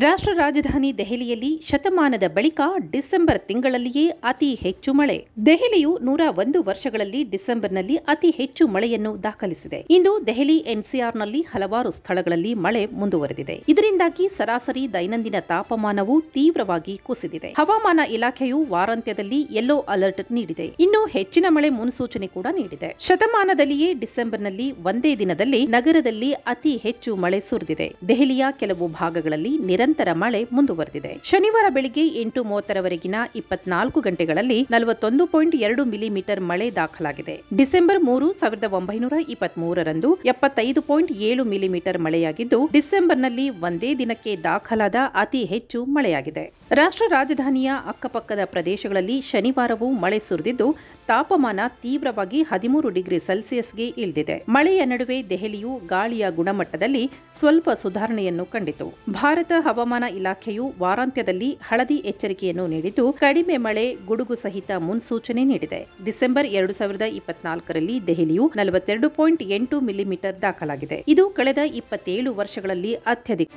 ರಾಷ್ಟ್ರ ರಾಜಧಾನಿ ದೆಹಲಿಯಲ್ಲಿ ಶತಮಾನದ ಬಳಿಕ ಡಿಸೆಂಬರ್ ತಿಂಗಳಲ್ಲಿಯೇ ಅತಿ ಹೆಚ್ಚು ಮಳೆ. ದೆಹಲಿಯು 101 ವರ್ಷಗಳಲ್ಲಿ ಡಿಸೆಂಬರ್ನಲ್ಲಿ ಅತಿ ಹೆಚ್ಚು ಮಳೆಯನ್ನು ದಾಖಲಿಸಿದೆ. ಇಂದು ದೆಹಲಿ ಎನ್ಸಿಆರ್ನಲ್ಲಿ ಹಲವಾರು ಸ್ಥಳಗಳಲ್ಲಿ ಮಳೆ ಮುಂದುವರೆದಿದೆ. ಇದರಿಂದಾಗಿ ಸರಾಸರಿ ದೈನಂದಿನ ತಾಪಮಾನವು ತೀವ್ರವಾಗಿ ಕುಸಿದಿದೆ. ಹವಾಮಾನ ಇಲಾಖೆಯು ವಾರಾಂತ್ಯದಲ್ಲಿ ಯೆಲ್ಲೋ ಅಲರ್ಟ್ ನೀಡಿದೆ. ಇನ್ನು ಹೆಚ್ಚಿನ ಮಳೆ ಮುನ್ಸೂಚನೆ ಕೂಡ ನೀಡಿದೆ. ಶತಮಾನದಲ್ಲಿಯೇ ಡಿಸೆಂಬರ್ನಲ್ಲಿ ಒಂದೇ ದಿನದಲ್ಲಿ ನಗರದಲ್ಲಿ ಅತಿ ಹೆಚ್ಚು ಮಳೆ ಸುರಿದಿದೆ. ದೆಹಲಿಯ ಕೆಲವು ಭಾಗಗಳಲ್ಲಿ ನಿರಂತರ ಮಳೆ ಮುಂದುವರೆದಿದೆ. ಶನಿವಾರ ಬೆಳಿಗ್ಗೆ 8:30 24 ಗಂಟೆಗಳಲ್ಲಿ 41.2 ಮಿಲಿಮೀಟರ್ ಮಳೆ ದಾಖಲಾಗಿದೆ. ಡಿಸೆಂಬರ್ 3, 1923ರಂದು 75.7 ಮಿಲಿಮೀಟರ್ ಮಳೆಯಾಗಿದ್ದು, ಡಿಸೆಂಬರ್ನಲ್ಲಿ ಒಂದೇ ದಿನಕ್ಕೆ ದಾಖಲಾದ ಅತಿ ಹೆಚ್ಚು ಮಳೆಯಾಗಿದೆ. ರಾಷ್ಟ್ರ ರಾಜಧಾನಿಯ ಅಕ್ಕಪಕ್ಕದ ಪ್ರದೇಶಗಳಲ್ಲಿ ಶನಿವಾರವೂ ಮಳೆ ಸುರಿದಿದ್ದು, ತಾಪಮಾನ ತೀವ್ರವಾಗಿ 13 ಡಿಗ್ರಿ ಸೆಲ್ಸಿಯಸ್ಗೆ ಇಳಿದಿದೆ. ಮಳೆಯ ನಡುವೆ ದೆಹಲಿಯು ಗಾಳಿಯ ಗುಣಮಟ್ಟದಲ್ಲಿ ಸ್ವಲ್ಪ ಸುಧಾರಣೆಯನ್ನು ಕಂಡಿತು. ಭಾರತ ಹವಾಮಾನ ಇಲಾಖೆಯು ವಾರಾಂತ್ಯದಲ್ಲಿ ಹಳದಿ ಎಚ್ಚರಿಕೆಯನ್ನು ನೀಡಿದ್ದು, ಕಡಿಮೆ ಮಳೆ, ಗುಡುಗು ಸಹಿತ ಮುನ್ಸೂಚನೆ ನೀಡಿದೆ. ಡಿಸೆಂಬರ್ 2024ರಲ್ಲಿ ದೆಹಲಿಯು 42.8 ಮಿಲಿಮೀಟರ್ ದಾಖಲಾಗಿದೆ. ಇದು ಕಳೆದ 27 ವರ್ಷಗಳಲ್ಲಿ ಅತ್ಯಧಿಕ.